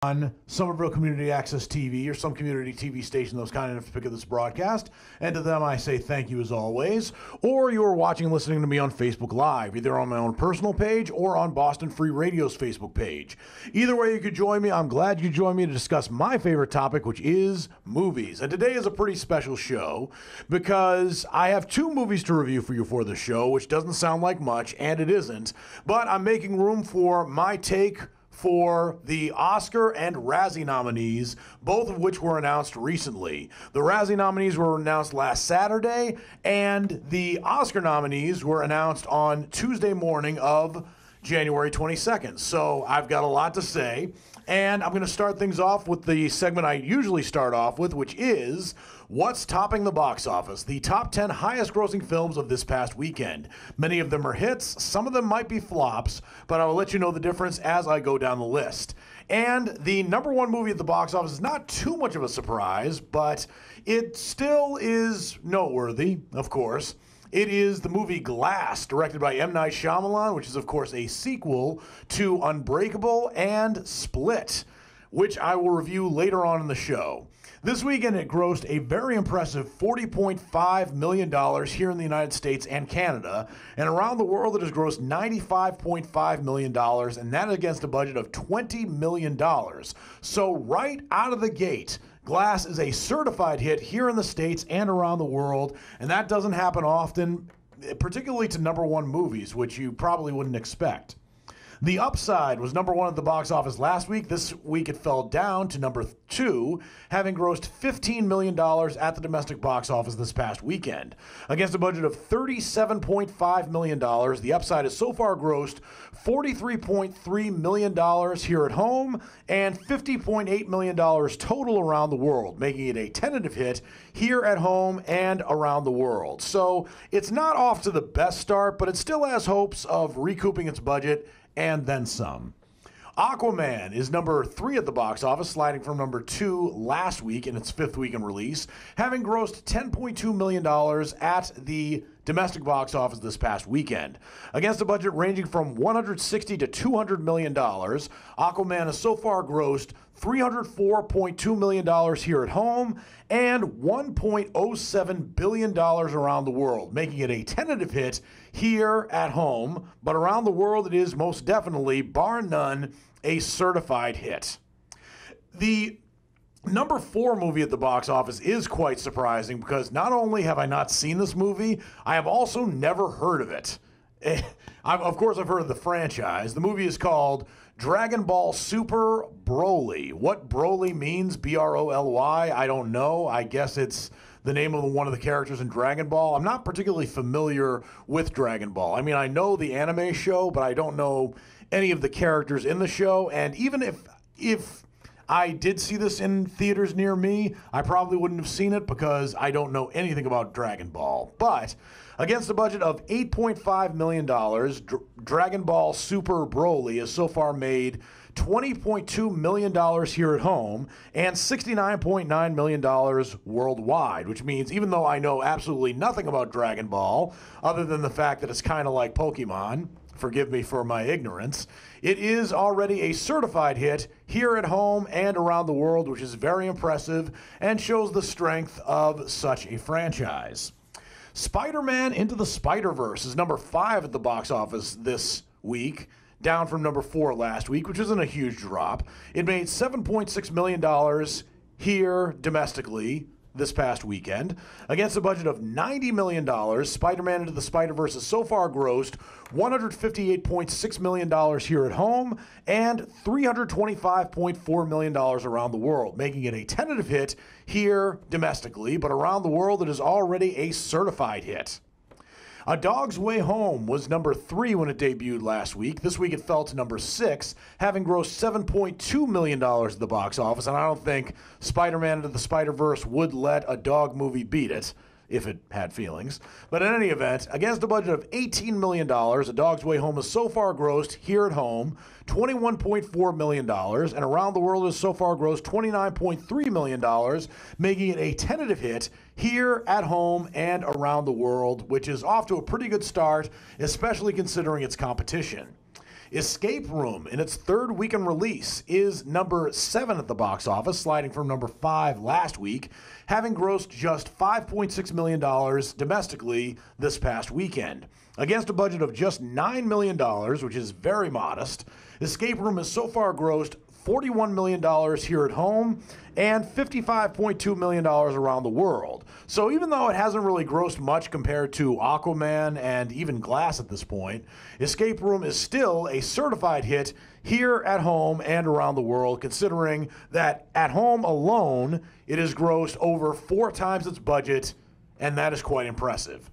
on Somerville Community Access TV or some community TV station that was kind enough to pick up this broadcast. And to them, I say thank you as always. Or you're watching and listening to me on Facebook Live, either on my own personal page or on Boston Free Radio's Facebook page. Either way you could join me. I'm glad you joined me to discuss my favorite topic, which is movies. And today is a pretty special show because I have two movies to review for you for the show, which doesn't sound like much, and it isn't. But I'm making room for my take for the Oscar and Razzie nominees, both of which were announced recently. The Razzie nominees were announced last Saturday, and the Oscar nominees were announced on Tuesday morning of January 22nd. So I've got a lot to say, and I'm going to start things off with the segment I usually start off with, which is What's Topping the Box Office? The top 10 highest grossing films of this past weekend. Many of them are hits, some of them might be flops, but I will let you know the difference as I go down the list. And the number one movie at the box office is not too much of a surprise, but it still is noteworthy, of course. It is the movie Glass, directed by M. Night Shyamalan, which is, of course, a sequel to Unbreakable and Split, which I will review later on in the show. This weekend, it grossed a very impressive $40.5 million here in the United States and Canada, and around the world, it has grossed $95.5 million, and that against a budget of $20 million. So right out of the gate, Glass is a certified hit here in the States and around the world, and that doesn't happen often, particularly to number one movies, which you probably wouldn't expect. The Upside was number one at the box office last week. This week it fell down to number two, having grossed $15 million at the domestic box office this past weekend. Against a budget of $37.5 million, The Upside has so far grossed $43.3 million here at home and $50.8 million total around the world, making it a tentative hit here at home and around the world. So it's not off to the best start, but it still has hopes of recouping its budget and then some. Aquaman is number 3 at the box office, sliding from number 2 last week in its 5th week in release, having grossed $10.2 million at the domestic box office this past weekend. Against a budget ranging from $160 to $200 million, Aquaman has so far grossed $304.2 million here at home and $1.07 billion around the world, making it a tentative hit here at home, but around the world it is most definitely, bar none, a certified hit. The number 4 movie at the box office is quite surprising because not only have I not seen this movie, I have also never heard of it. Of course, I've heard of the franchise. The movie is called Dragon Ball Super Broly. What Broly means, B-R-O-L-Y, I don't know. I guess it's the name of one of the characters in Dragon Ball. I'm not particularly familiar with Dragon Ball. I mean, I know the anime show, but I don't know any of the characters in the show. And even if I did see this in theaters near me, I probably wouldn't have seen it because I don't know anything about Dragon Ball. But against a budget of $8.5 million, Dragon Ball Super Broly has so far made $20.2 million here at home and $69.9 million worldwide, which means even though I know absolutely nothing about Dragon Ball, other than the fact that it's kind of like Pokemon, forgive me for my ignorance, it is already a certified hit here at home and around the world, which is very impressive and shows the strength of such a franchise. Spider-Man Into the Spider-Verse is number 5 at the box office this week, down from number 4 last week, which isn't a huge drop. It made $7.6 million here domestically this past weekend. Against a budget of $90 million, Spider-Man Into the Spider-Verse has so far grossed $158.6 million here at home and $325.4 million around the world, making it a tentative hit here domestically, but around the world it is already a certified hit. A Dog's Way Home was number 3 when it debuted last week. This week it fell to number 6, having grossed $7.2 million at the box office, and I don't think Spider-Man Into the Spider-Verse would let a dog movie beat it, if it had feelings. But in any event, against a budget of $18 million, A Dog's Way Home has so far grossed here at home $21.4 million, and around the world has so far grossed $29.3 million, making it a tentative hit here at home and around the world, which is off to a pretty good start, especially considering its competition. Escape Room, in its third weekend release, is number 7 at the box office, sliding from number 5 last week, having grossed just $5.6 million domestically this past weekend. Against a budget of just $9 million, which is very modest, Escape Room has so far grossed $41 million here at home and $55.2 million around the world. So even though it hasn't really grossed much compared to Aquaman and even Glass at this point, Escape Room is still a certified hit here at home and around the world, considering that at home alone, it has grossed over 4 times its budget, and that is quite impressive.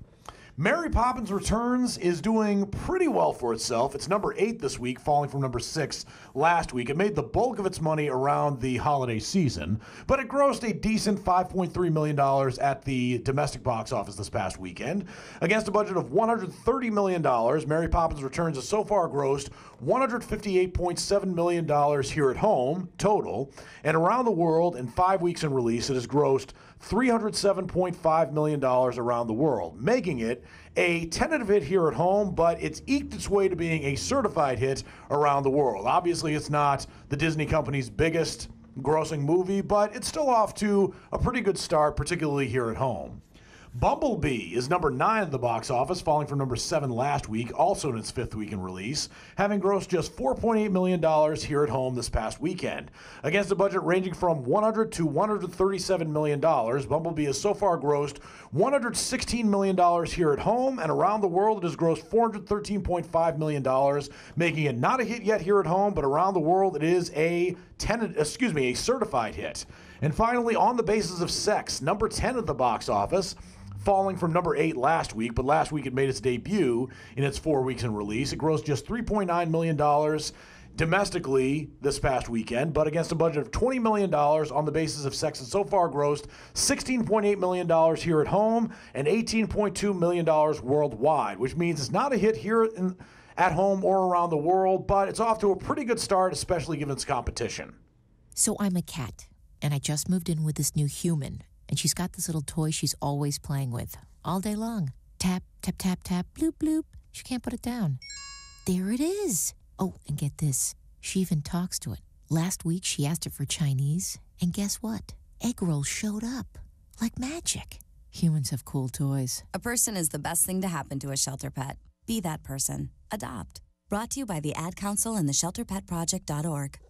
Mary Poppins Returns is doing pretty well for itself. It's number 8 this week, falling from number 6 last week. It made the bulk of its money around the holiday season, but it grossed a decent $5.3 million at the domestic box office this past weekend. Against a budget of $130 million, Mary Poppins Returns has so far grossed $158.7 million here at home, total, and around the world in 5 weeks in release, it has grossed $307.5 million around the world, making it a tentative hit here at home, but it's eked its way to being a certified hit around the world. Obviously, it's not the Disney company's biggest grossing movie, but it's still off to a pretty good start, particularly here at home. Bumblebee is number 9 at the box office, falling from number 7 last week, also in its 5th week in release, having grossed just $4.8 million here at home this past weekend. Against a budget ranging from $100 to $137 million, Bumblebee has so far grossed $116 million here at home, and around the world it has grossed $413.5 million, making it not a hit yet here at home, but around the world it is a certified hit. And finally, On the Basis of Sex, number 10 at the box office, falling from number 8 last week, but last week it made its debut in its 4 weeks in release. It grossed just $3.9 million domestically this past weekend, but against a budget of $20 million, On the Basis of Sex has so far grossed $16.8 million here at home and $18.2 million worldwide, which means it's not a hit here at home or around the world, but it's off to a pretty good start, especially given its competition. So I'm a cat, and I just moved in with this new human. And she's got this little toy she's always playing with, all day long. Tap, tap, tap, tap, bloop, bloop. She can't put it down. There it is. Oh, and get this. She even talks to it. Last week, she asked it for Chinese, and guess what? Egg rolls showed up. Like magic. Humans have cool toys. A person is the best thing to happen to a shelter pet. Be that person. Adopt. Brought to you by the Ad Council and the ShelterPetProject.org.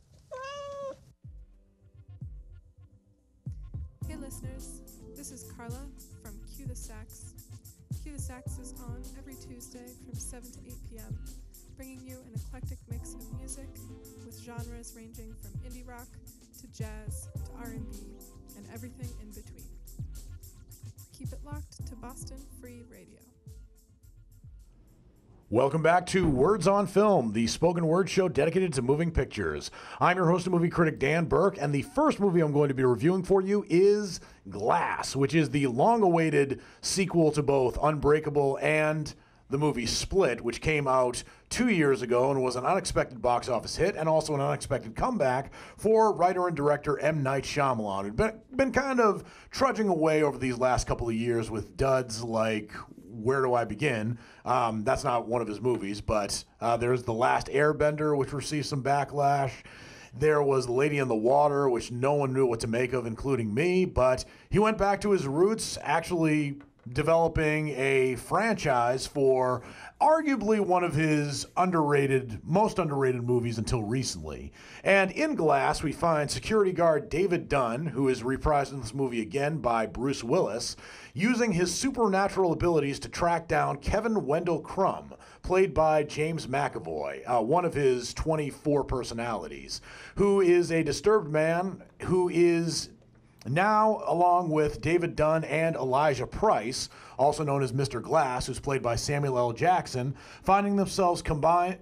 Hey listeners, this is Carla from Cue the Sax. Cue the Sax is on every Tuesday from 7 to 8 p.m., bringing you an eclectic mix of music with genres ranging from indie rock to jazz to R&B and everything in between. Keep it locked to Boston Free Radio. Welcome back to Words on Film, the spoken word show dedicated to moving pictures. I'm your host and movie critic, Dan Burke, and the first movie I'm going to be reviewing for you is Glass, which is the long-awaited sequel to both Unbreakable and the movie Split, which came out 2 years ago and was an unexpected box office hit and also an unexpected comeback for writer and director M. Night Shyamalan, who'd been kind of trudging away over these last couple of years with duds like Where Do I Begin? That's not one of his movies, but there's The Last Airbender, which received some backlash. There was Lady in the Water, which no one knew what to make of, including me, but he went back to his roots, actually developing a franchise for arguably one of his most underrated movies until recently. And in Glass, we find security guard David Dunn, who is reprised in this movie again by Bruce Willis, using his supernatural abilities to track down Kevin Wendell Crumb, played by James McAvoy, one of his 24 personalities, who is a disturbed man who is now, along with David Dunn and Elijah Price, also known as Mr. Glass, who's played by Samuel L. Jackson, finding themselves confined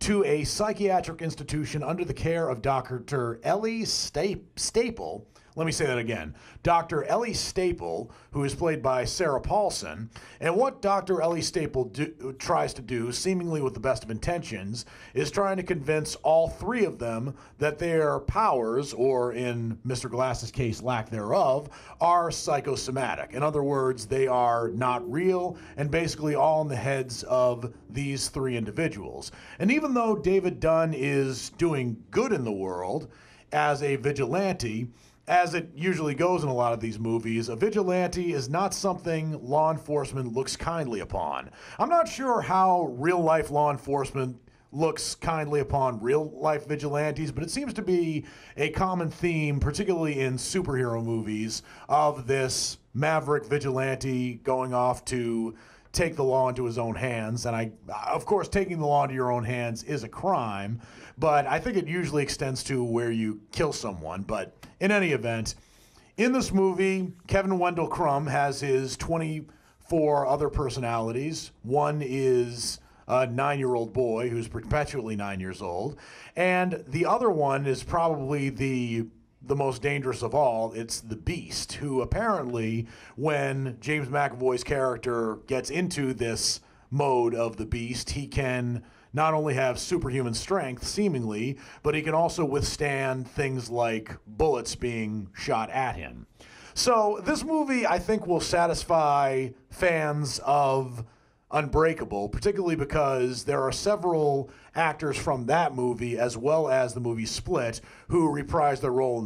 to a psychiatric institution under the care of Dr. Ellie Staple, let me say that again. Dr. Ellie Staple, who is played by Sarah Paulson, and what Dr. Ellie Staple tries to do, seemingly with the best of intentions, is trying to convince all three of them that their powers, or in Mr. Glass's case, lack thereof, are psychosomatic. In other words, they are not real and basically all in the heads of these three individuals. And even though David Dunn is doing good in the world as a vigilante, as it usually goes in a lot of these movies, a vigilante is not something law enforcement looks kindly upon. I'm not sure how real-life law enforcement looks kindly upon real-life vigilantes, but it seems to be a common theme, particularly in superhero movies, of this maverick vigilante going off to take the law into his own hands. And of course, taking the law into your own hands is a crime, but I think it usually extends to where you kill someone. But in any event, in this movie, Kevin Wendell Crumb has his 24 other personalities. One is a 9-year-old boy who's perpetually 9 years old, and the other one is probably the most dangerous of all. It's the Beast, who apparently, when James McAvoy's character gets into this mode of the Beast, he can not only have superhuman strength, seemingly, but he can also withstand things like bullets being shot at him. So this movie, I think, will satisfy fans of Unbreakable, particularly because there are several actors from that movie, as well as the movie Split, who reprise their role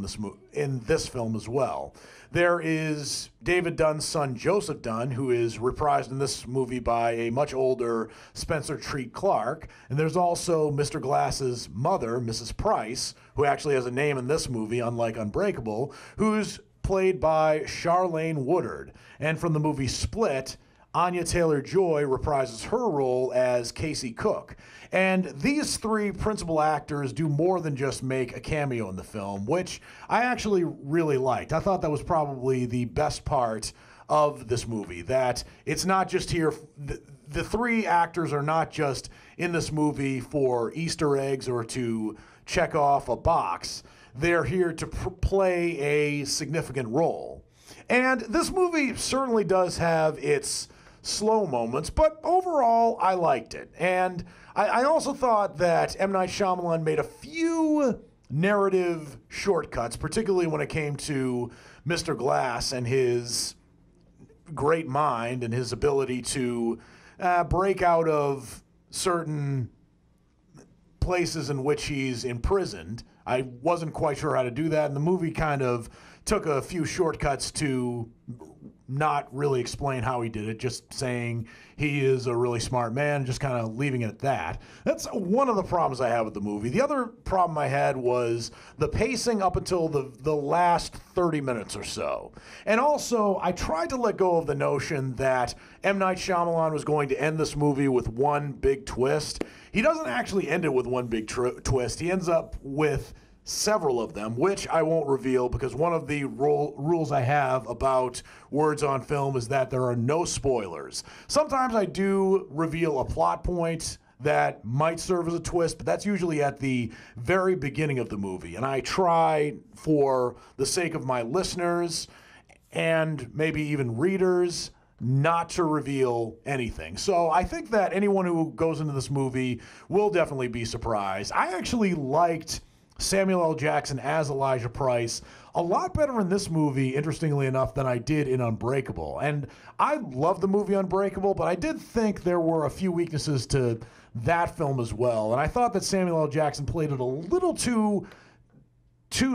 in this film as well. There is David Dunn's son, Joseph Dunn, who is reprised in this movie by a much older Spencer Treat Clark. And there's also Mr. Glass's mother, Mrs. Price, who actually has a name in this movie, unlike Unbreakable, who's played by Charlene Woodard. And from the movie Split, Anya Taylor-Joy reprises her role as Casey Cook. And these three principal actors do more than just make a cameo in the film, which I actually really liked. I thought that was probably the best part of this movie, that it's not just here. The three actors are not just in this movie for Easter eggs or to check off a box. They're here to play a significant role. And this movie certainly does have its slow moments, but overall, I liked it. And I also thought that M. Night Shyamalan made a few narrative shortcuts, particularly when it came to Mr. Glass and his great mind and his ability to break out of certain places in which he's imprisoned. I wasn't quite sure how to do that, and the movie kind of took a few shortcuts to not really explain how he did it, just saying he is a really smart man, just kind of leaving it at that. That's one of the problems I had with the movie. The other problem I had was the pacing up until the last 30 minutes or so. And also, I tried to let go of the notion that M. Night Shyamalan was going to end this movie with one big twist. He doesn't actually end it with one big twist. He ends up with several of them, which I won't reveal because one of the rules I have about words on film is that there are no spoilers. Sometimes I do reveal a plot point that might serve as a twist, but that's usually at the very beginning of the movie. And I try, for the sake of my listeners and maybe even readers, not to reveal anything. So I think that anyone who goes into this movie will definitely be surprised. I actually liked Samuel L. Jackson as Elijah Price a lot better in this movie, interestingly enough, than I did in Unbreakable. And I love the movie Unbreakable, but I did think there were a few weaknesses to that film as well. And I thought that Samuel L. Jackson played it a little too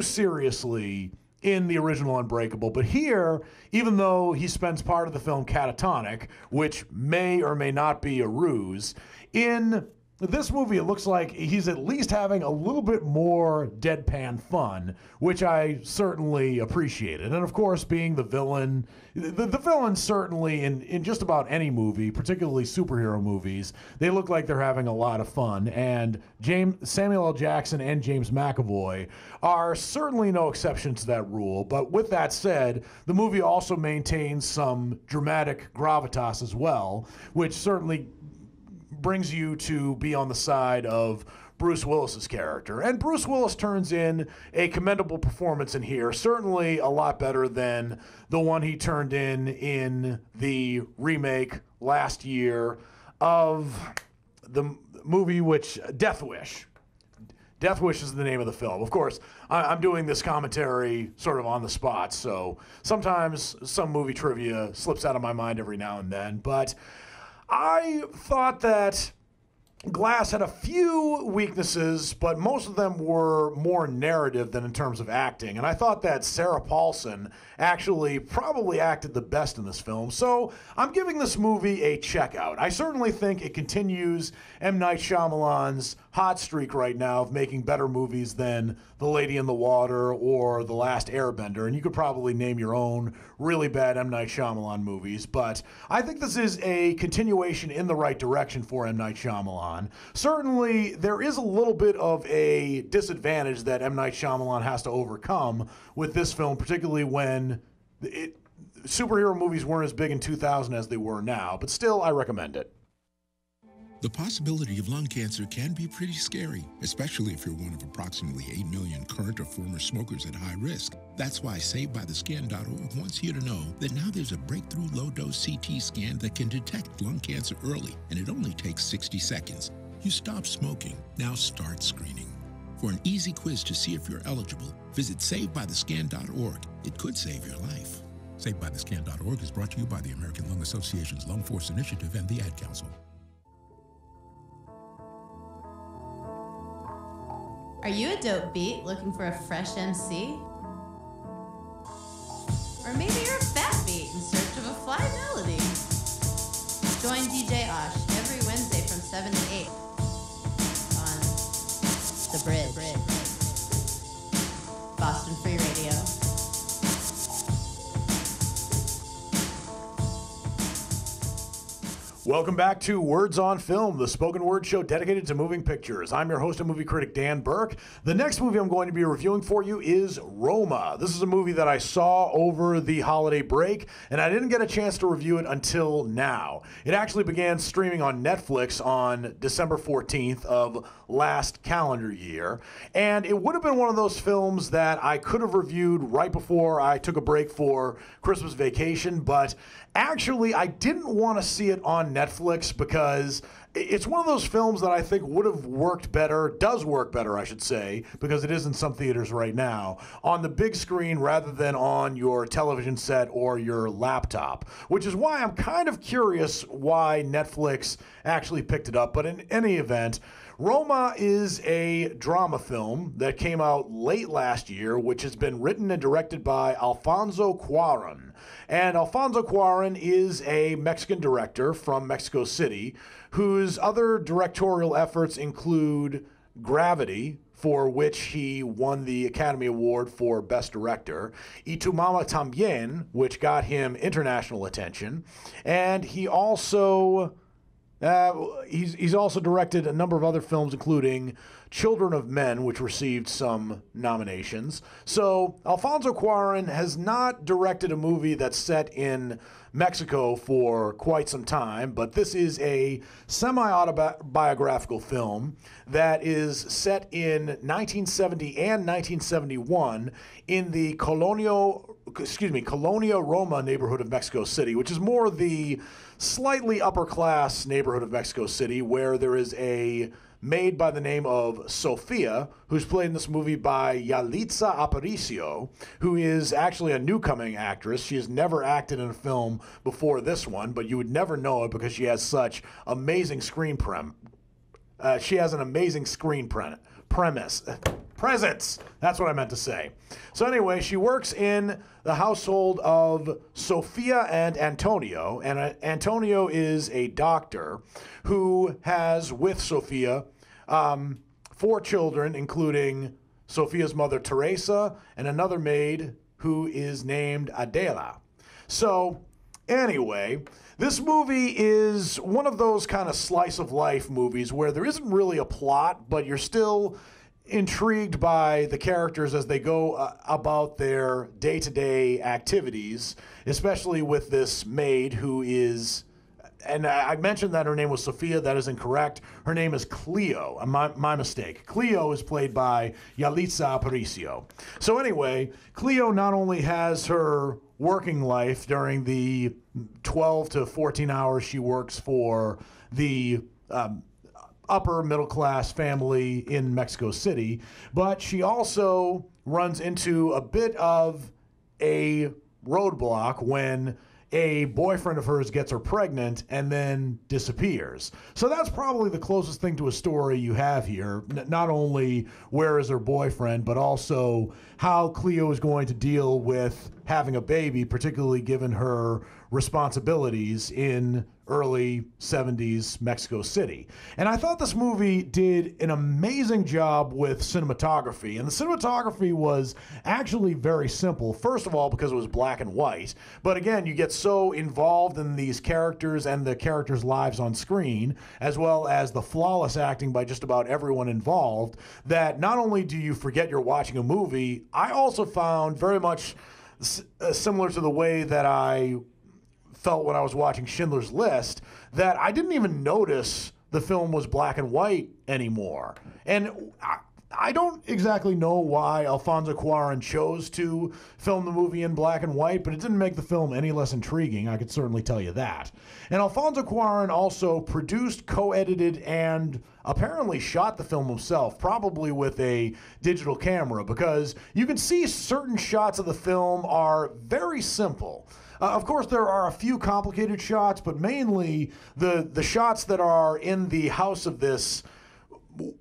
seriously in the original Unbreakable. But here, even though he spends part of the film catatonic, which may or may not be a ruse, in this movie, it looks like he's at least having a little bit more deadpan fun, which I certainly appreciated. And of course, being the villain, the villains certainly in just about any movie, particularly superhero movies, they look like they're having a lot of fun. And Samuel L. Jackson and James McAvoy are certainly no exception to that rule. But with that said, the movie also maintains some dramatic gravitas as well, which certainly brings you to be on the side of Bruce Willis's character. And Bruce Willis turns in a commendable performance in here, certainly a lot better than the one he turned in the remake last year of the movie Death Wish. Death Wish is the name of the film. Of course, I'm doing this commentary sort of on the spot, so sometimes some movie trivia slips out of my mind every now and then. But I thought that Glass had a few weaknesses, but most of them were more narrative than in terms of acting. And I thought that Sarah Paulson actually probably acted the best in this film. So I'm giving this movie a check out. I certainly think it continues M. Night Shyamalan's hot streak right now of making better movies than The Lady in the Water or The Last Airbender. And you could probably name your own really bad M. Night Shyamalan movies. But I think this is a continuation in the right direction for M. Night Shyamalan. Certainly, there is a little bit of a disadvantage that M. Night Shyamalan has to overcome with this film, particularly when superhero movies weren't as big in 2000 as they were now. But still, I recommend it. The possibility of lung cancer can be pretty scary, especially if you're one of approximately 8 million current or former smokers at high risk. That's why SaveByTheScan.org wants you to know that now there's a breakthrough low-dose CT scan that can detect lung cancer early, and it only takes 60 seconds. You stop smoking, now start screening. For an easy quiz to see if you're eligible, visit SaveByTheScan.org. It could save your life. SaveByTheScan.org is brought to you by the American Lung Association's Lung Force Initiative and the Ad Council. Are you a dope beat looking for a fresh MC? Or maybe you're a fat beat in search of a fly melody? Join DJ Osh every Wednesday from 7 to 8 on The Bridge. Boston Free Radio. Welcome back to Words on Film, the spoken word show dedicated to moving pictures. I'm your host and movie critic, Dan Burke. The next movie I'm going to be reviewing for you is Roma. This is a movie that I saw over the holiday break, and I didn't get a chance to review it until now. It actually began streaming on Netflix on December 14th of last calendar year, and it would have been one of those films that I could have reviewed right before I took a break for Christmas vacation, but actually, I didn't want to see it on Netflix because it's one of those films that I think would have worked better, does work better, I should say, because it is in some theaters right now, on the big screen rather than on your television set or your laptop, which is why I'm kind of curious why Netflix actually picked it up. But in any event, Roma is a drama film that came out late last year, which has been written and directed by Alfonso Cuarón. And Alfonso Cuarón is a Mexican director from Mexico City whose other directorial efforts include Gravity, for which he won the Academy Award for Best Director, Y Tu Mama Tambien, which got him international attention, and he also he's also directed a number of other films, including Children of Men, which received some nominations. So Alfonso Cuarón has not directed a movie that's set in Mexico for quite some time, but this is a semi-autobiographical film that is set in 1970 and 1971 in the Colonia Roma neighborhood of Mexico City, which is more the slightly upper-class neighborhood of Mexico City, where there is a maid by the name of Sofia, who's played in this movie by Yalitza Aparicio, who is actually a newcoming actress. She has never acted in a film before this one, but you would never know it because she has such amazing screen she has an amazing screen presence. That's what I meant to say. So anyway, she works in the household of Sofia and Antonio, and Antonio is a doctor who has, with Sofia, 4 children, including Sofia's mother, Teresa, and another maid who is named Adela. So anyway, this movie is one of those kind of slice of life movies where there isn't really a plot, but you're still intrigued by the characters as they go about their day-to-day activities, especially with this maid who is and I mentioned that her name was Sophia. That is incorrect. Her name is Cleo. My mistake. Cleo is played by Yalitza Aparicio. So anyway, Cleo not only has her working life during the 12 to 14 hours she works for the upper middle class family in Mexico City, but she also runs into a bit of a roadblock when a boyfriend of hers gets her pregnant and then disappears. So that's probably the closest thing to a story you have here. Not only where is her boyfriend, but also how Cleo is going to deal with having a baby, particularly given her responsibilities in early 70s Mexico City. And I thought this movie did an amazing job with cinematography. And the cinematography was actually very simple. First of all, because it was black and white. But again, you get so involved in these characters and the characters' lives on screen, as well as the flawless acting by just about everyone involved, that not only do you forget you're watching a movie, I also found very much similar to the way that I felt when I was watching Schindler's List, that I didn't even notice the film was black and white anymore. And I don't exactly know why Alfonso Cuarón chose to film the movie in black and white, but it didn't make the film any less intriguing, I could certainly tell you that. And Alfonso Cuarón also produced, co-edited, and apparently shot the film himself, probably with a digital camera, because you can see certain shots of the film are very simple. Of course, there are a few complicated shots, but mainly the shots that are in the house of this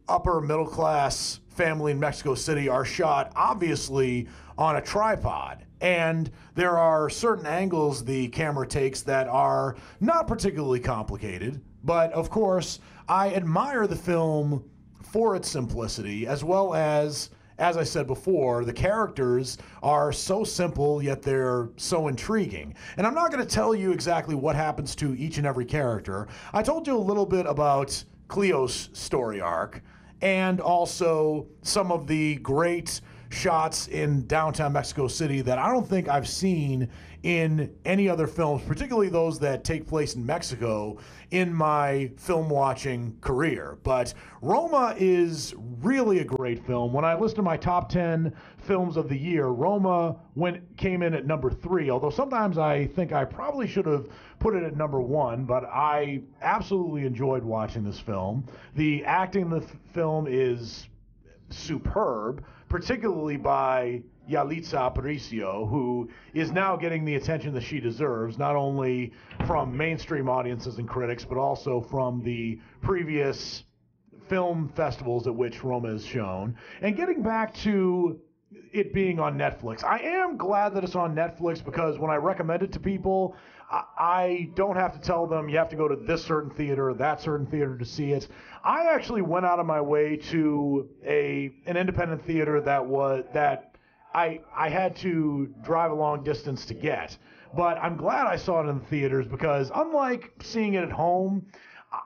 upper middle class family in Mexico City are shot obviously on a tripod. And there are certain angles the camera takes that are not particularly complicated. But of course, I admire the film for its simplicity, as well as I said before, the characters are so simple, yet they're so intriguing. And I'm not going to tell you exactly what happens to each and every character. I told you a little bit about Cleo's story arc, and also some of the great shots in downtown Mexico City that I don't think I've seen in any other films, particularly those that take place in Mexico, in my film watching career. But Roma is really a great film. When I list to my top 10 films of the year, Roma came in at number 3, although sometimes I think I probably should have put it at number 1, but I absolutely enjoyed watching this film. The acting in the film is superb, particularly by Yalitza Aparicio, who is now getting the attention that she deserves, not only from mainstream audiences and critics, but also from the previous film festivals at which Roma is shown. And getting back to it being on Netflix, I am glad that it's on Netflix, because when I recommend it to people, I don't have to tell them you have to go to this certain theater or that certain theater to see it. I actually went out of my way to an independent theater that I had to drive a long distance to get. But I'm glad I saw it in the theaters, because unlike seeing it at home,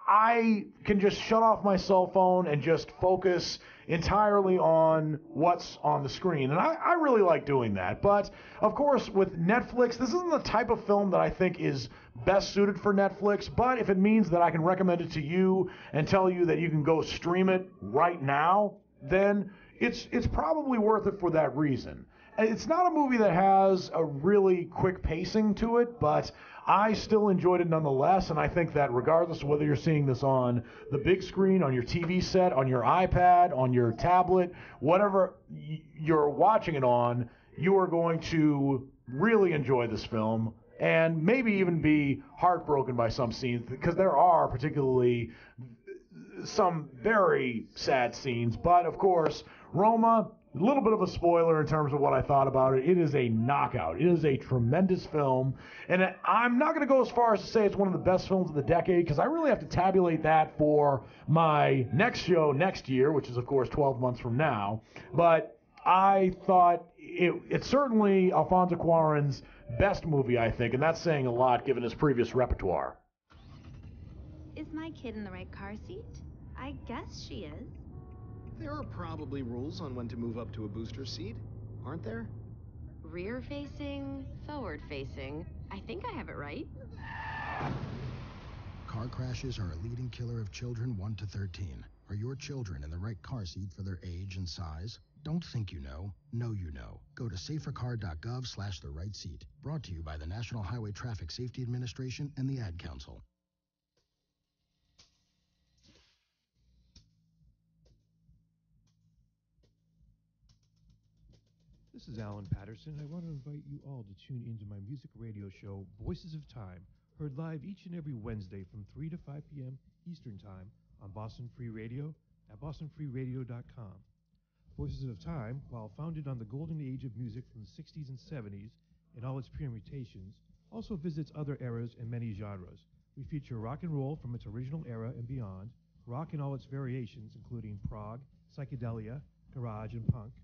I can just shut off my cell phone and just focus entirely on what's on the screen. And I really like doing that. But, of course, with Netflix, this isn't the type of film that I think is best suited for Netflix. But if it means that I can recommend it to you and tell you that you can go stream it right now, then it's probably worth it for that reason. It's not a movie that has a really quick pacing to it, but I still enjoyed it nonetheless, and I think that regardless of whether you're seeing this on the big screen, on your TV set, on your iPad, on your tablet, whatever you're watching it on, you are going to really enjoy this film and maybe even be heartbroken by some scenes, because there are particularly some very sad scenes. But, of course, Roma, a little bit of a spoiler in terms of what I thought about it. It is a knockout. It is a tremendous film. And I'm not going to go as far as to say it's one of the best films of the decade, because I really have to tabulate that for my next show next year, which is, of course, 12 months from now. But I thought it's certainly Alfonso Cuarón's best movie, I think, and that's saying a lot given his previous repertoire. Is my kid in the right car seat? I guess she is. There are probably rules on when to move up to a booster seat, aren't there? Rear-facing, forward-facing. I think I have it right. Car crashes are a leading killer of children 1 to 13. Are your children in the right car seat for their age and size? Don't think you know you know. Go to safercar.gov/the right seat. Brought to you by the National Highway Traffic Safety Administration and the Ad Council. This is Alan Patterson. I want to invite you all to tune into my music radio show, Voices of Time, heard live each and every Wednesday from 3 to 5 p.m. Eastern Time on Boston Free Radio at bostonfreeradio.com. Voices of Time, while founded on the golden age of music from the 60s and 70s and all its permutations, also visits other eras and many genres. We feature rock and roll from its original era and beyond, rock in all its variations, including prog, psychedelia, garage and punk,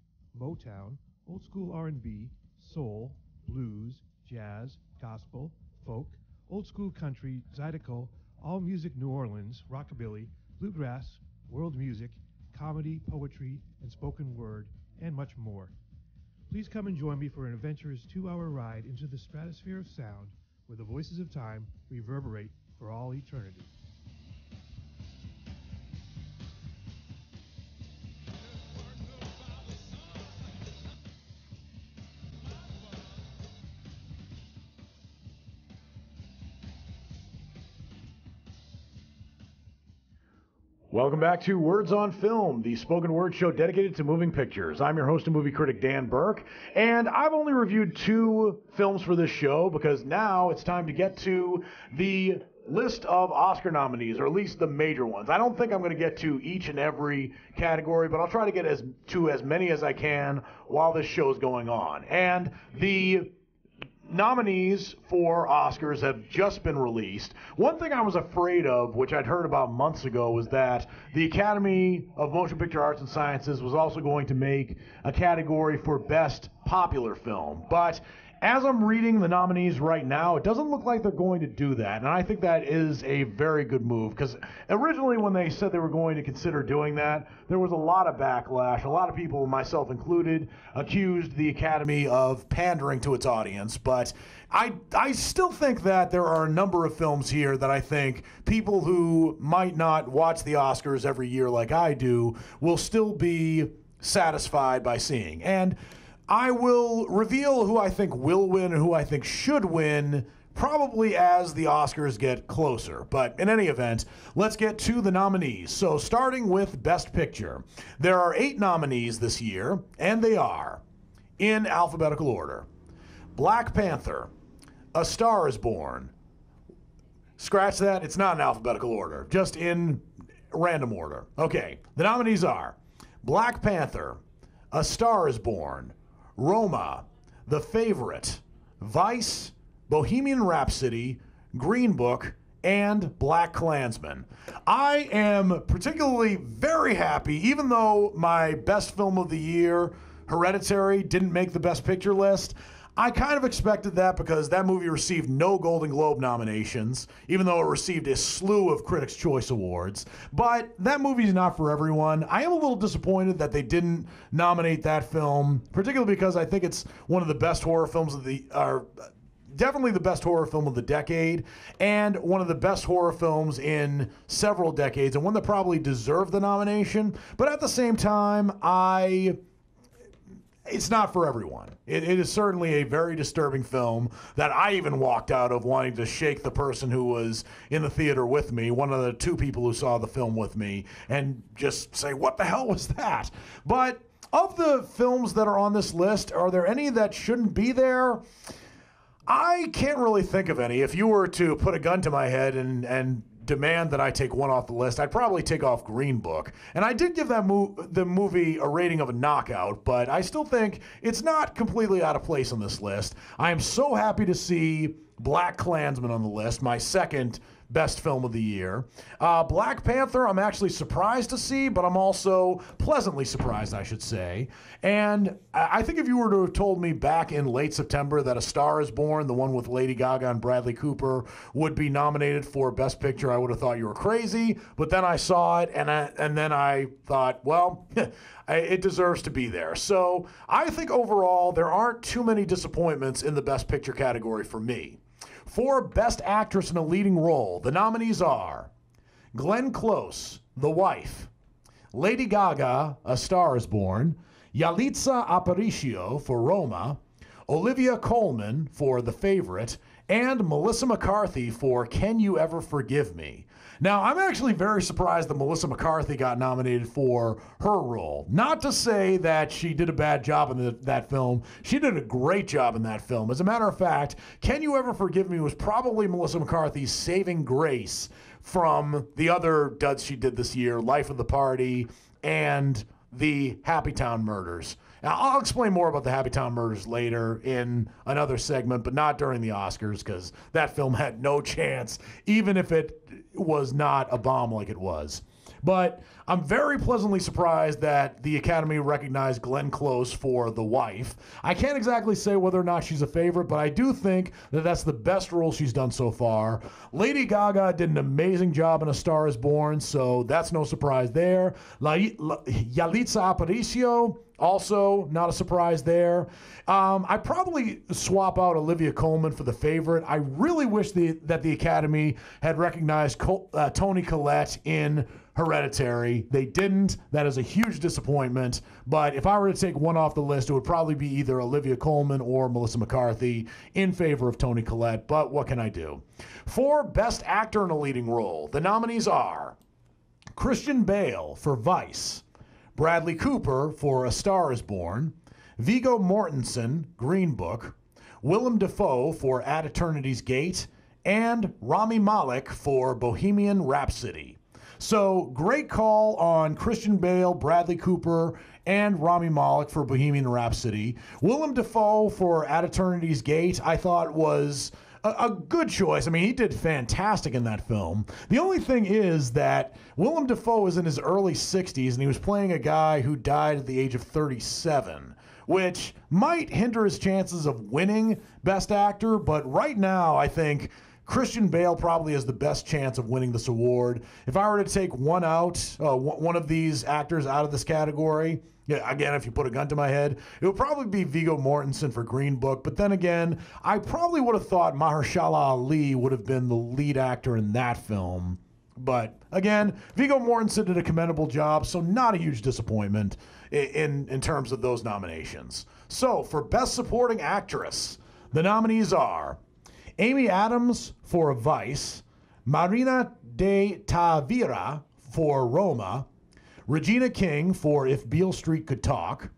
Motown, old school R&B, soul, blues, jazz, gospel, folk, old school country, zydeco, all music New Orleans, rockabilly, bluegrass, world music, comedy, poetry, and spoken word, and much more. Please come and join me for an adventurous 2-hour ride into the stratosphere of sound where the voices of time reverberate for all eternity. Welcome back to Words on Film, the spoken word show dedicated to moving pictures. I'm your host and movie critic, Dan Burke, and I've only reviewed 2 films for this show because now it's time to get to the list of Oscar nominees, or at least the major ones. I don't think I'm going to get to each and every category, but I'll try to get to as many as I can while this show's going on. And the nominees for Oscars have just been released. One thing I was afraid of, which I'd heard about months ago, was that the Academy of Motion Picture Arts and Sciences was also going to make a category for Best Popular Film. But as I'm reading the nominees right now, it doesn't look like they're going to do that. And I think that is a very good move, because originally when they said they were going to consider doing that, there was a lot of backlash. A lot of people, myself included, accused the Academy of pandering to its audience. But I still think that there are a number of films here that I think people who might not watch the Oscars every year like I do will still be satisfied by seeing. And I will reveal who I think will win and who I think should win probably as the Oscars get closer. But in any event, let's get to the nominees. So starting with Best Picture, there are 8 nominees this year, and they are, in alphabetical order: Black Panther, A Star is Born. Scratch that, it's not in alphabetical order, just in random order. Okay, the nominees are Black Panther, A Star is Born, Roma, The Favorite, Vice, Bohemian Rhapsody, Green Book, and Black Klansman. I am particularly very happy, even though my best film of the year, Hereditary, didn't make the Best Picture list. I kind of expected that because that movie received no Golden Globe nominations, even though it received a slew of Critics' Choice Awards. But that movie's not for everyone. I am a little disappointed that they didn't nominate that film, particularly because I think it's one of the best horror films of the, definitely the best horror film of the decade, and one of the best horror films in several decades, and one that probably deserved the nomination. But at the same time, it's not for everyone. It is certainly a very disturbing film that I even walked out of wanting to shake the person who was in the theater with me, one of the 2 people who saw the film with me, and just say, what the hell was that? But of the films that are on this list, are there any that shouldn't be there? I can't really think of any. If you were to put a gun to my head and demand that I take one off the list, I'd probably take off Green Book. And I did give that the movie a rating of a knockout, but I still think it's not completely out of place on this list. I am so happy to see Black Klansman on the list, my second best film of the year. Black Panther, I'm actually surprised to see, but I'm also pleasantly surprised, I should say. And I think if you were to have told me back in late September that A Star is Born, the one with Lady Gaga and Bradley Cooper, would be nominated for Best Picture, I would have thought you were crazy. But then I saw it, and then I thought, well, it deserves to be there. So I think overall there aren't too many disappointments in the Best Picture category for me. For Best Actress in a Leading Role, the nominees are Glenn Close, The Wife; Lady Gaga, A Star is Born; Yalitza Aparicio for Roma; Olivia Colman for The Favorite; and Melissa McCarthy for Can You Ever Forgive Me? Now, I'm actually very surprised that Melissa McCarthy got nominated for her role. Not to say that she did a bad job in that film. She did a great job in that film. As a matter of fact, Can You Ever Forgive Me was probably Melissa McCarthy's saving grace from the other duds she did this year, Life of the Party and the Happy Town Murders. Now, I'll explain more about the Happy Town Murders later in another segment, but not during the Oscars, because that film had no chance, even if it was not a bomb like it was. But I'm very pleasantly surprised that the Academy recognized Glenn Close for The Wife. I can't exactly say whether or not she's a favorite, but I do think that that's the best role she's done so far. Lady Gaga did an amazing job in A Star is Born, so that's no surprise there. Yalitza Aparicio, also not a surprise there. I'd probably swap out Olivia Colman for The Favorite. I really wish that the Academy had recognized Toni Collette in Hereditary. They didn't. That is a huge disappointment. But if I were to take one off the list, it would probably be either Olivia Colman or Melissa McCarthy in favor of Toni Collette. But what can I do? For Best Actor in a Leading Role, the nominees are Christian Bale for Vice; Bradley Cooper for A Star is Born; Viggo Mortensen, Green Book; Willem Dafoe for At Eternity's Gate; and Rami Malek for Bohemian Rhapsody. So, great call on Christian Bale, Bradley Cooper, and Rami Malek for Bohemian Rhapsody. Willem Dafoe for At Eternity's Gate, I thought was a good choice. I mean, he did fantastic in that film. The only thing is that Willem Dafoe is in his early 60s, and he was playing a guy who died at the age of 37, which might hinder his chances of winning Best Actor, but right now, I think Christian Bale probably has the best chance of winning this award. If I were to take one of these actors out of this category, yeah, again, if you put a gun to my head, it would probably be Viggo Mortensen for Green Book. But then again, I probably would have thought Mahershala Ali would have been the lead actor in that film. But again, Viggo Mortensen did a commendable job, so not a huge disappointment in terms of those nominations. So for Best Supporting Actress, the nominees are Amy Adams for Vice; Marina de Tavira for Roma; Regina King for If Beale Street Could Talk;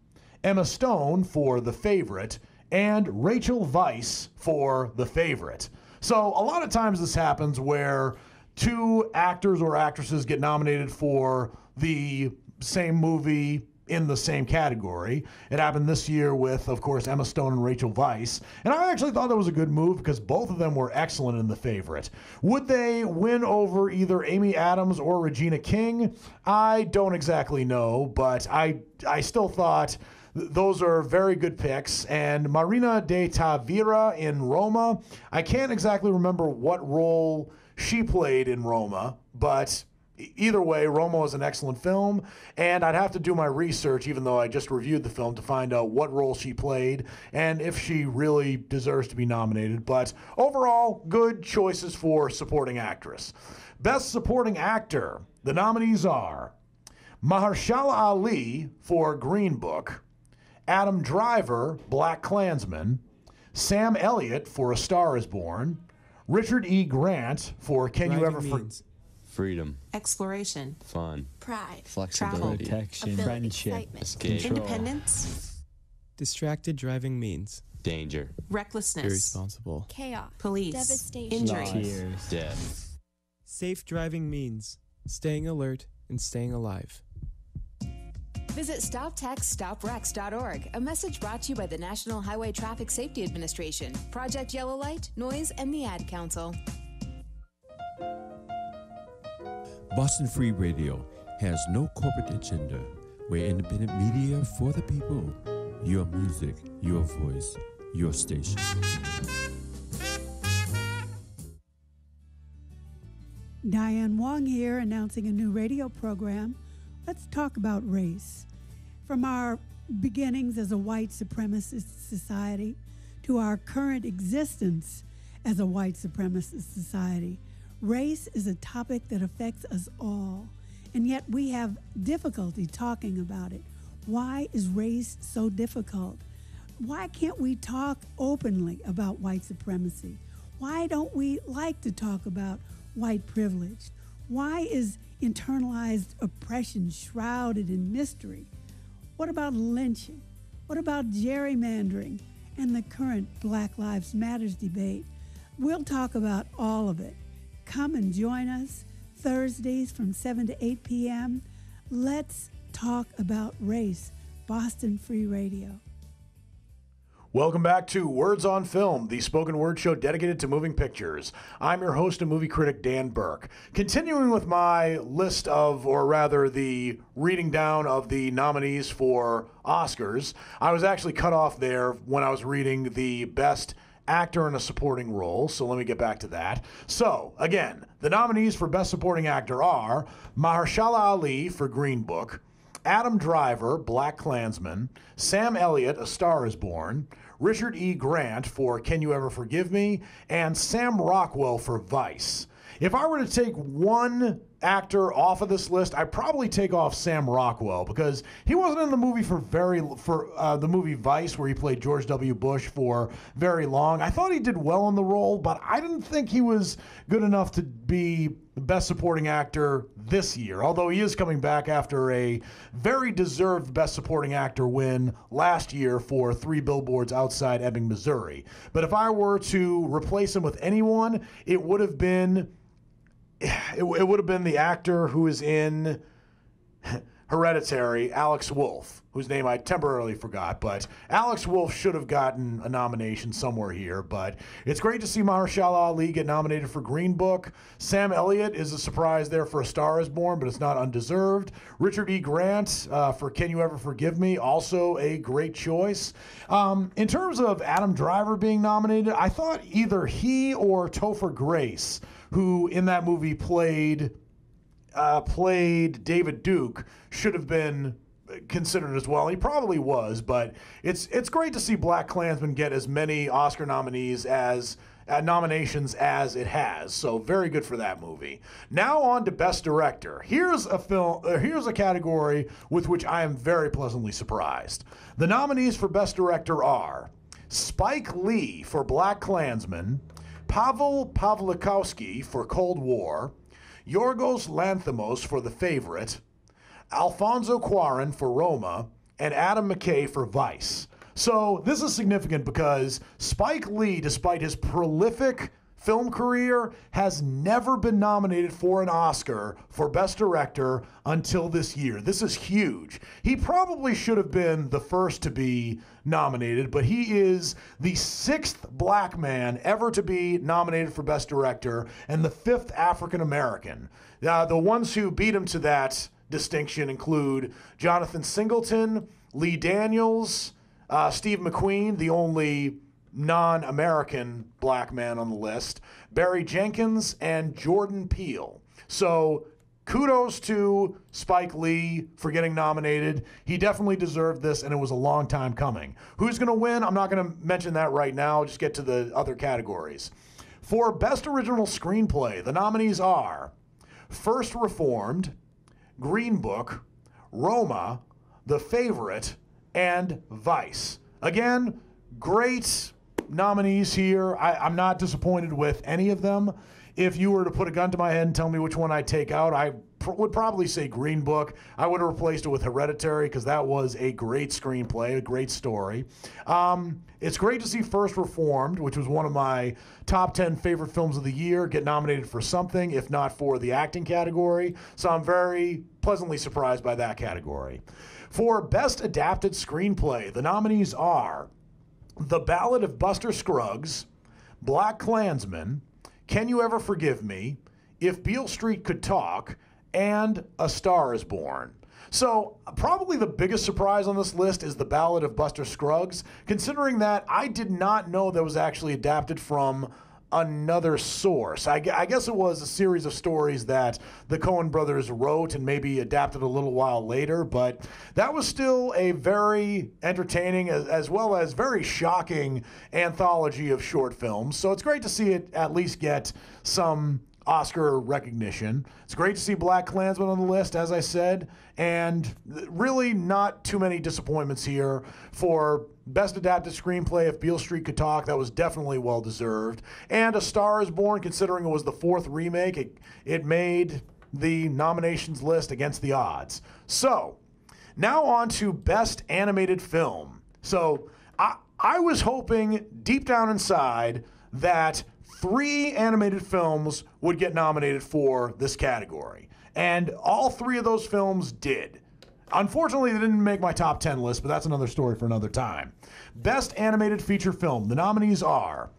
Emma Stone for The Favorite; and Rachel Weisz for The Favorite. So a lot of times this happens where two actors or actresses get nominated for the same movie in the same category. It happened this year with, of course, Emma Stone and Rachel Weisz. And I actually thought that was a good move because both of them were excellent in The Favorite. Would they win over either Amy Adams or Regina King? I don't exactly know, but I still thought those are very good picks. And Marina de Tavira in Roma, I can't exactly remember what role she played in Roma, but either way, Roma was an excellent film, and I'd have to do my research, even though I just reviewed the film, to find out what role she played and if she really deserves to be nominated. But overall, good choices for supporting actress. Best Supporting Actor, the nominees are Mahershala Ali for Green Book; Adam Driver, Black Klansman; Sam Elliott for A Star is Born; Richard E. Grant for Can You Ever Forget? Freedom. Exploration. Fun. Pride. Flexibility. Travel. Protection. Ability. Friendship. Excitement. Escape. Control. Independence. Distracted driving means. Danger. Recklessness. Irresponsible. Chaos. Police. Devastation. Injury. Tears. Death. Safe driving means staying alert and staying alive. Visit StopTextStopWrecks.org, a message brought to you by the National Highway Traffic Safety Administration, Project Yellow Light, Noise, and the Ad Council. Boston Free Radio has no corporate agenda. We're independent media for the people. Your music, your voice, your station. Diane Wong here, announcing a new radio program. Let's talk about race. From our beginnings as a white supremacist society to our current existence as a white supremacist society. Race is a topic that affects us all, and yet we have difficulty talking about it. Why is race so difficult? Why can't we talk openly about white supremacy? Why don't we like to talk about white privilege? Why is internalized oppression shrouded in mystery? What about lynching? What about gerrymandering and the current Black Lives Matters debate? We'll talk about all of it. Come and join us Thursdays from 7 to 8 p.m. Let's talk about race. Boston Free Radio. Welcome back to Words on Film, the spoken word show dedicated to moving pictures. I'm your host and movie critic, Dan Burke. Continuing with my list of, or rather the reading down of the nominees for Oscars, I was actually cut off there when I was reading the Best Actor in a Supporting Role, so let me get back to that. So, again, the nominees for Best Supporting Actor are Mahershala Ali for Green Book, Adam Driver, Black Klansman, Sam Elliott, A Star is Born, Richard E. Grant for Can You Ever Forgive Me, and Sam Rockwell for Vice. If I were to take one actor off of this list, I'd probably take off Sam Rockwell because he wasn't in the movie for the movie Vice, where he played George W. Bush for very long. I thought he did well in the role, but I didn't think he was good enough to be the Best Supporting Actor this year, although he is coming back after a very deserved Best Supporting Actor win last year for 3 Billboards Outside Ebbing, Missouri. But if I were to replace him with anyone, it would have been the actor who is in Hereditary, Alex Wolff, whose name I temporarily forgot, but Alex Wolff should have gotten a nomination somewhere here. But it's great to see Mahershala Ali get nominated for Green Book. Sam Elliott is a surprise there for A Star is Born, but it's not undeserved. Richard E. Grant for Can You Ever Forgive Me, also a great choice. In terms of Adam Driver being nominated, I thought either he or Topher Grace, who in that movie played David Duke, should have been considered as well. He probably was, but it's great to see Black Klansman get as many Oscar nominations as it has. So very good for that movie. Now on to Best Director. Here's a category with which I am very pleasantly surprised. The nominees for Best Director are Spike Lee for Black Klansman, Pavel Pawlikowski for Cold War, Yorgos Lanthimos for The Favorite, Alfonso Cuarón for Roma, and Adam McKay for Vice. So this is significant because Spike Lee, despite his prolific film career, has never been nominated for an Oscar for Best Director until this year. This is huge. He probably should have been the first to be nominated, but he is the 6th black man ever to be nominated for Best Director and the 5th African American. The ones who beat him to that distinction include Jonathan Singleton, Lee Daniels, Steve McQueen, the only non-American black man on the list, Barry Jenkins, and Jordan Peele. So kudos to Spike Lee for getting nominated. He definitely deserved this, and it was a long time coming. Who's going to win? I'm not going to mention that right now. Just get to the other categories. For Best Original Screenplay, the nominees are First Reformed, Green Book, Roma, The Favorite, and Vice. Again, great nominees here. I'm not disappointed with any of them. If you were to put a gun to my head and tell me which one I'd take out, I would probably say Green Book. I would have replaced it with Hereditary because that was a great screenplay, a great story. It's great to see First Reformed, which was one of my top 10 favorite films of the year, get nominated for something, if not for the acting category. So I'm very pleasantly surprised by that category. For Best Adapted Screenplay, the nominees are The Ballad of Buster Scruggs, Black Klansman, Can You Ever Forgive Me, If Beale Street Could Talk, and A Star is Born. So probably the biggest surprise on this list is The Ballad of Buster Scruggs, considering that I did not know that was actually adapted from another source. I guess it was a series of stories that the Coen brothers wrote and maybe adapted a little while later, but that was still a very entertaining as well as very shocking anthology of short films. So it's great to see it at least get some Oscar recognition. It's great to see Black Klansman on the list, as I said, and really not too many disappointments here. For Best Adapted Screenplay, If Beale Street Could Talk, that was definitely well-deserved. And A Star is Born, considering it was the fourth remake, it made the nominations list against the odds. So, now on to Best Animated Film. So, I was hoping deep down inside that 3 animated films would get nominated for this category. And all 3 of those films did. Unfortunately, they didn't make my top 10 list, but that's another story for another time. Best Animated Feature Film. The nominees are